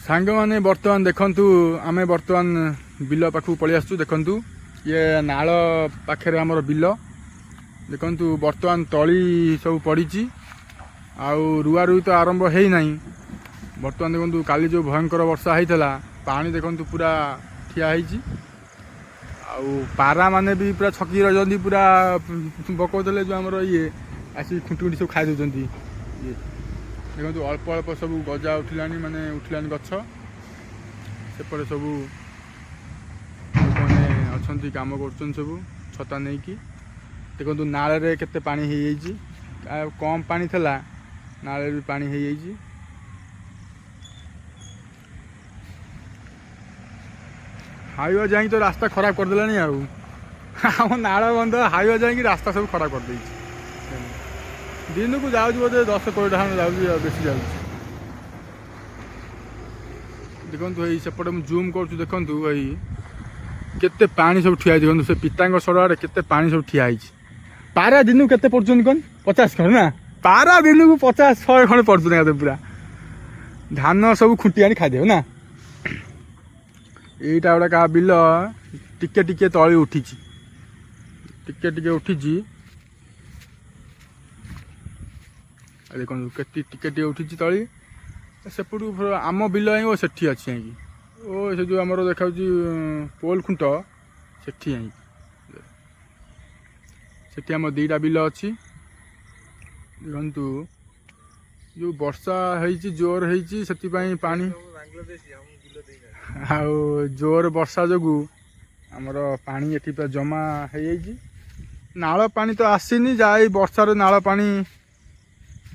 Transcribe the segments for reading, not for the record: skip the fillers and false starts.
सांग मैंने बर्तमान देखु आम बर्तमान बिल पाखक पलि आसु देखु ये नाल पाखे आमर बिल देखु बर्तमान तली सब पड़ी आउ रुआ रुई तो आरंभ है ना बर्तमान देखु काली जो भयंकर वर्षा होता पानी देखु पूरा ठिया आउ पारा माने भी पूरा छकी रही पूरा पकाउले जो आमर ये आसी खुंटी खुंटी सब खाई दौरान ये देखो अल्प अल्प सब गजा उठिलानी माने उठिलानी गछ सेपटे सब मैंने अच्छा कम कर सब छता नहीं कि देखो नाल रे केते पानी हो कम पानी थला नाल भी पानी हो हाईवा जाए तो रास्ता खराब करदेलानी आम नाल बंद हाईवा जाए रास्ता सब खराब कर देछि दिन को जाऊँ बोधे 10-20 टका जाऊँ बेसी जाऊँ देखु भाई सेपटे मुझे जूम कर देखु भाई केते पानी सब ठिया देखो से पिता सड़े केते पानी सब ठिया पारा दिन को केते पड़ुन कौन 50 खंड ना पारा दिन को 50-100 खंड पड़ुन पूरा धान सब खुंटी आनी खाईदे ना यहीटा गोटे क्या बिल टिके टिके तली उठी टिके टिके उठी देखो टिके टिके उठी तली सेपटू आम बिल आई सेठी अच्छी ओ से जो आम देखा पोल खुंट सेठी सेठी आम दीटा बिल अच्छी देखु जो वर्षा होती जोर होती से पानी आउ जोर वर्षा जो आमर पानी एटी जमा हो नाल पानी तो आसीनी जा वर्षार नाल पानी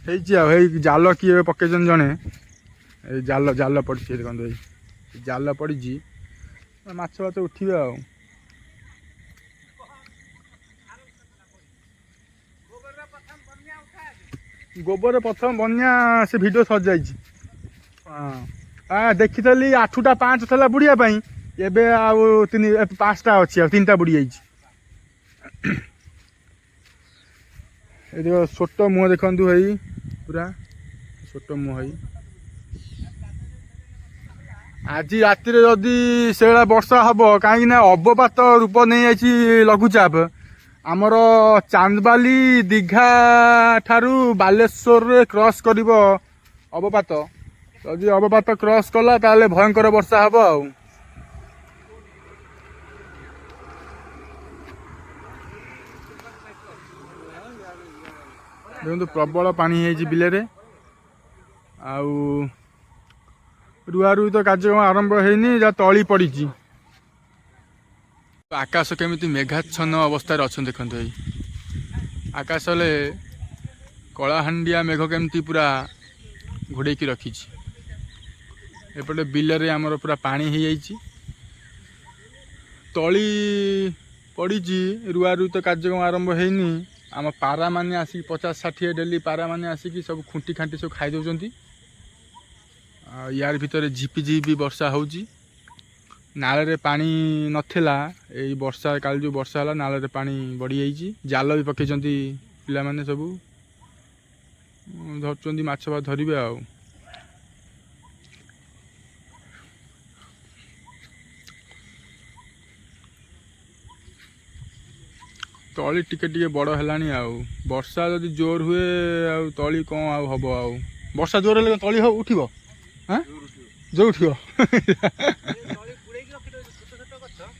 जाल किए पकई जड़े जाल जाल पड़ी देखो जाल पड़ी माछ बाछ उठे गोबर प्रथम बन्या से भिडियो सर हाँ देखी 8टा 5 था बुड़ियापाई एबे आउ 5टा अच्छी 3टा बुड़ी देखो छोट मुह देखु भाई पूरा छोट मुह आज राति जदि से वर्षा हम कहीं अवपात रूप नहीं आई लघुचाप आमर चांदबाली दीघा ठारू बालेश्वर क्रॉस कर अवपात जदि अवपात क्रॉस कला ताले भयंकर वर्षा हम देखो प्रबल पानी है बिलेरे आउ रुआ रुई तो कार्यक्रम आरंभ होनी जहाँ तली पड़ी आकाश केमी मेघाच्छन्न अवस्था अच्छा देखते भाई आकाश कलाहांडिया मेघ केमती पूरा घोड़े रखी एपटे बिलरे आमर पूरा पानी हो जाइए तली पड़ी रुआ रुई तो कार्यक्रम आरंभ होनी आम पारा माने आसिक 50-60 डेली पारा माने आसिक सब खुंटी खांटी सब खाई दौरान यार भितर झिपी वर्षा होची नाल रे पानी नथिला ए वर्षा काल जो वर्षा है नाल रे पानी बढ़ी जाइए जाल भी पकई पिला माने सब धरचंदी माछ बा धरिबे आ तली टिके टिके बड़ है वर्षा जदि जोर हुए तली कौन हम वर्षा जोर है तली उठिब हाँ जो उठिब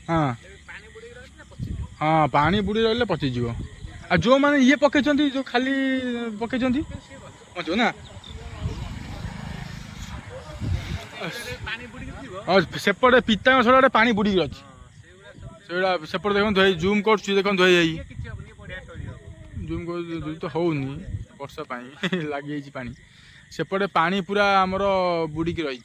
हाँ हाँ पानी बुड़ी रही पचिज आ जो मैंने ये पकई जो खाली पकई पचो ना सेपटे पिता सड़ा पानी बुड़ी अच्छी सेपटे देखो जूम कर देखो जूम कर तो होनी वर्षा लगी पानी सेपटे पानी पूरा आमर बुड़ी रही